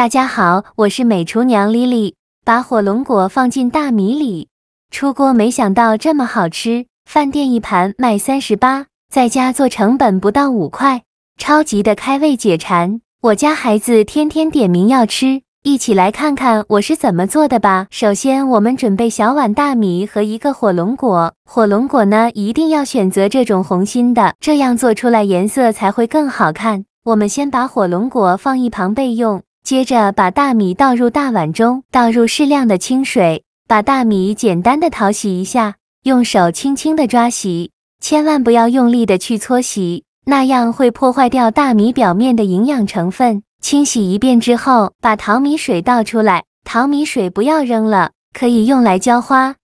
大家好，我是美厨娘 Lily， 把火龙果放进大米里，出锅没想到这么好吃，饭店一盘卖38，在家做成本不到5块，超级的开胃解馋。我家孩子天天点名要吃，一起来看看我是怎么做的吧。首先我们准备小碗大米和一个火龙果，火龙果呢一定要选择这种红心的，这样做出来颜色才会更好看。我们先把火龙果放一旁备用。接着把大米倒入大碗中，倒入适量的清水，把大米简单的淘洗一下，用手轻轻的抓洗，千万不要用力的去搓洗，那样会破坏掉大米表面的营养成分。清洗一遍之后，把淘米水倒出来，淘米水不要扔了，可以用来浇花。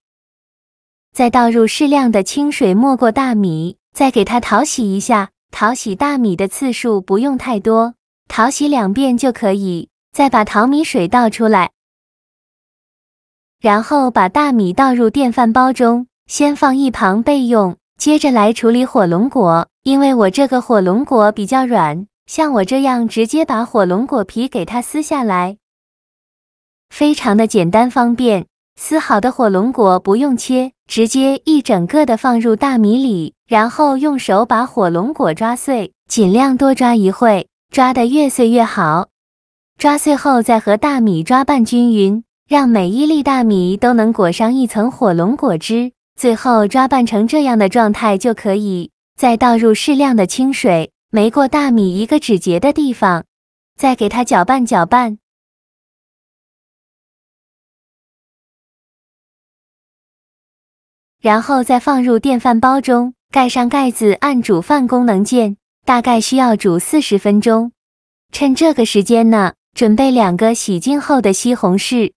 再倒入适量的清水没过大米，再给它淘洗一下，淘洗大米的次数不用太多。淘洗2遍就可以，再把淘米水倒出来，然后把大米倒入电饭煲中，先放一旁备用。接着来处理火龙果，因为我这个火龙果比较软，像我这样直接把火龙果皮给它撕下来，非常的简单方便。撕好的火龙果不用切，直接一整个的放入大米里，然后用手把火龙果抓碎，尽量多抓一会。抓得越碎越好，抓碎后再和大米抓拌均匀，让每一粒大米都能裹上一层火龙果汁，最后抓拌成这样的状态就可以。再倒入适量的清水，没过大米一个指节的地方，再给它搅拌搅拌，然后再放入电饭煲中，盖上盖子按煮饭功能键。大概需要煮40分钟，趁这个时间呢，准备2个洗净后的西红柿，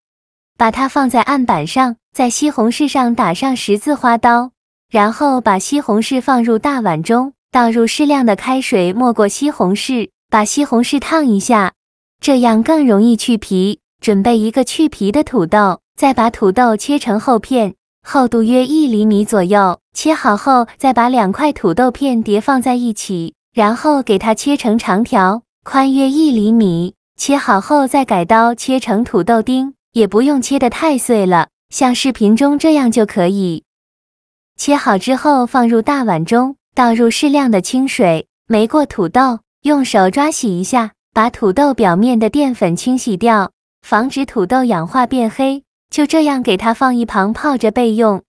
把它放在案板上，在西红柿上打上十字花刀，然后把西红柿放入大碗中，倒入适量的开水没过西红柿，把西红柿烫一下，这样更容易去皮。准备一个去皮的土豆，再把土豆切成厚片，厚度约1厘米左右，切好后再把2块土豆片叠放在一起。然后给它切成长条，宽约1厘米。切好后再改刀切成土豆丁，也不用切得太碎了，像视频中这样就可以。切好之后放入大碗中，倒入适量的清水，没过土豆，用手抓洗一下，把土豆表面的淀粉清洗掉，防止土豆氧化变黑。就这样给它放一旁泡着备用。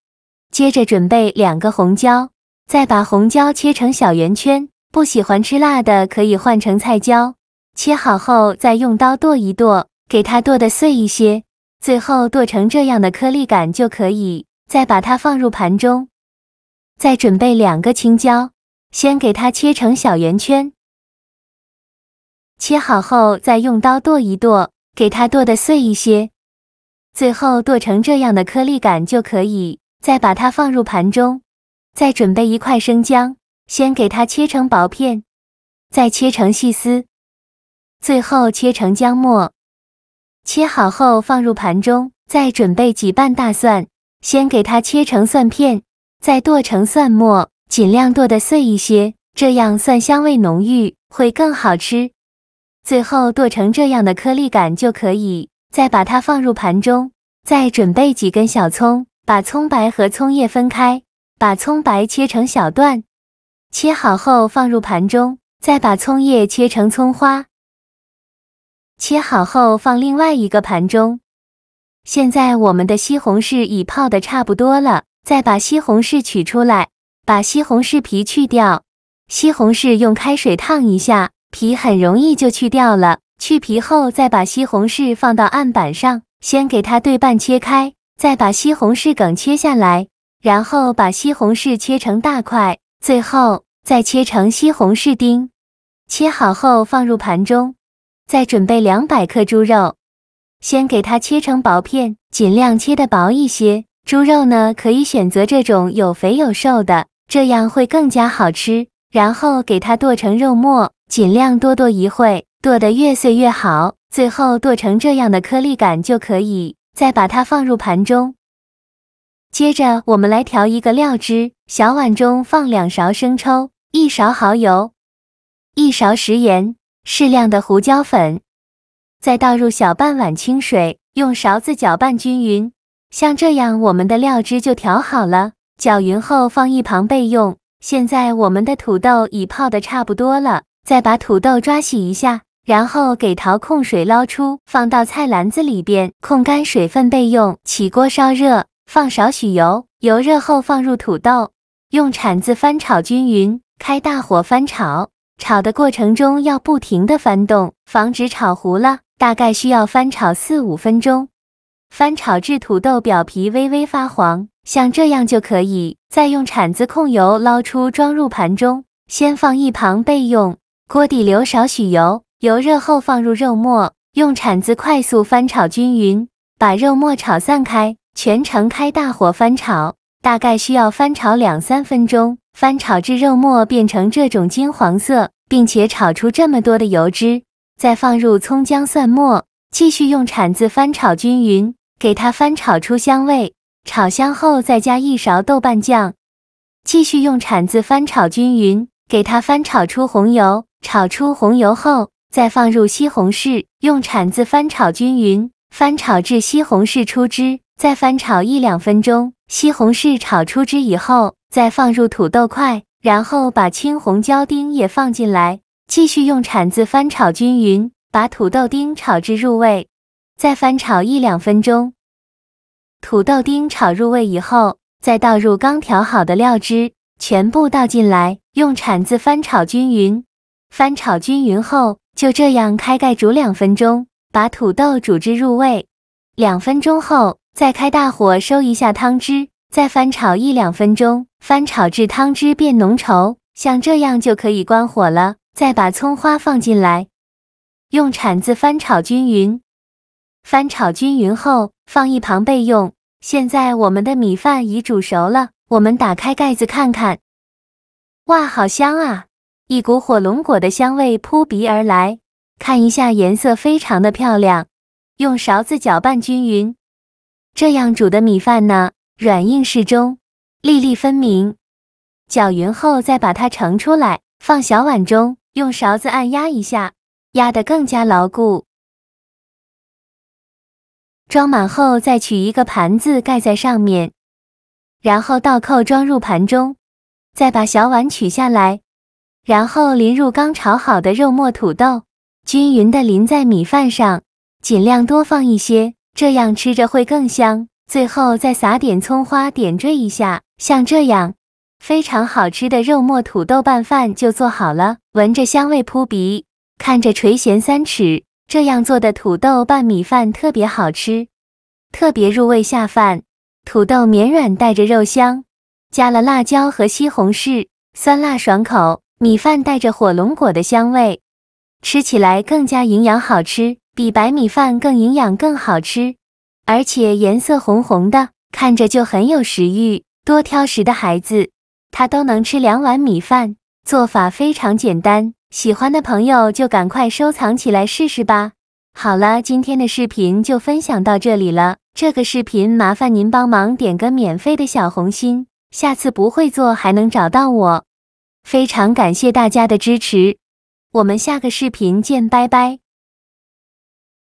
接着准备2个红椒，再把红椒切成小圆圈。不喜欢吃辣的可以换成菜椒，切好后再用刀剁一剁，给它剁得碎一些，最后剁成这样的颗粒感就可以。再把它放入盘中。再准备2个青椒，先给它切成小圆圈，切好后再用刀剁一剁，给它剁得碎一些，最后剁成这样的颗粒感就可以。再把它放入盘中。再准备1块生姜。先给它切成薄片，再切成细丝，最后切成姜末。切好后放入盘中。再准备几瓣大蒜，先给它切成蒜片，再剁成蒜末，尽量剁得碎一些，这样蒜香味浓郁，会更好吃。最后剁成这样的颗粒感就可以。再把它放入盘中。再准备几根小葱，把葱白和葱叶分开，把葱白切成小段。切好后放入盘中，再把葱叶切成葱花，切好后放另外一个盘中。现在我们的西红柿已泡得差不多了，再把西红柿取出来，把西红柿皮去掉。西红柿用开水烫一下，皮很容易就去掉了。去皮后再把西红柿放到案板上，先给它对半切开，再把西红柿梗切下来，然后把西红柿切成大块。最后再切成西红柿丁，切好后放入盘中。再准备200克猪肉，先给它切成薄片，尽量切得薄一些。猪肉呢，可以选择这种有肥有瘦的，这样会更加好吃。然后给它剁成肉末，尽量多剁一会，剁得越碎越好。最后剁成这样的颗粒感就可以。再把它放入盘中。接着我们来调一个料汁，小碗中放2勺生抽，1勺蚝油，1勺食盐，适量的胡椒粉，再倒入小半碗清水，用勺子搅拌均匀。像这样，我们的料汁就调好了，搅匀后放一旁备用。现在我们的土豆已泡得差不多了，再把土豆抓洗一下，然后给淘控水捞出，放到菜篮子里边，控干水分备用。起锅烧热，放少许油，油热后放入土豆，用铲子翻炒均匀，开大火翻炒。炒的过程中要不停地翻动，防止炒糊了，大概需要翻炒4-5分钟。翻炒至土豆表皮微微发黄，像这样就可以。再用铲子控油捞出，装入盘中，先放一旁备用。锅底留少许油，油热后放入肉末，用铲子快速翻炒均匀，把肉末炒散开，全程开大火翻炒，大概需要翻炒2-3分钟。翻炒至肉末变成这种金黄色，并且炒出这么多的油脂，再放入葱姜蒜末，继续用铲子翻炒均匀，给它翻炒出香味。炒香后再加1勺豆瓣酱，继续用铲子翻炒均匀，给它翻炒出红油。炒出红油后，再放入西红柿，用铲子翻炒均匀，翻炒至西红柿出汁，再翻炒1-2分钟。西红柿炒出汁以后，再放入土豆块，然后把青红椒丁也放进来，继续用铲子翻炒均匀，把土豆丁炒至入味，再翻炒1-2分钟。土豆丁炒入味以后，再倒入刚调好的料汁，全部倒进来，用铲子翻炒均匀。翻炒均匀后，就这样开盖煮2分钟，把土豆煮至入味。2分钟后，再开大火收一下汤汁，再翻炒1-2分钟，翻炒至汤汁变浓稠，像这样就可以关火了。再把葱花放进来，用铲子翻炒均匀。翻炒均匀后，放一旁备用。现在我们的米饭已煮熟了，我们打开盖子看看。哇，好香啊！一股火龙果的香味扑鼻而来，看一下颜色非常的漂亮，用勺子搅拌均匀。这样煮的米饭呢，软硬适中，粒粒分明。搅匀后再把它盛出来，放小碗中，用勺子按压一下，压得更加牢固。装满后再取一个盘子盖在上面，然后倒扣装入盘中，再把小碗取下来，然后淋入刚炒好的肉末土豆，均匀的淋在米饭上，尽量多放一些，这样吃着会更香。最后再撒点葱花点缀一下，像这样，非常好吃的肉末土豆拌饭就做好了，闻着香味扑鼻，看着垂涎3尺。这样做的土豆拌米饭特别好吃，特别入味下饭。土豆绵软带着肉香，加了辣椒和西红柿，酸辣爽口，米饭带着火龙果的香味，吃起来更加营养好吃，比白米饭更营养更好吃，而且颜色红红的，看着就很有食欲。多挑食的孩子，他都能吃2碗米饭，做法非常简单。喜欢的朋友就赶快收藏起来试试吧。好了，今天的视频就分享到这里了。这个视频麻烦您帮忙点个免费的小红心，下次不会做还能找到我。非常感谢大家的支持，我们下个视频见，拜拜。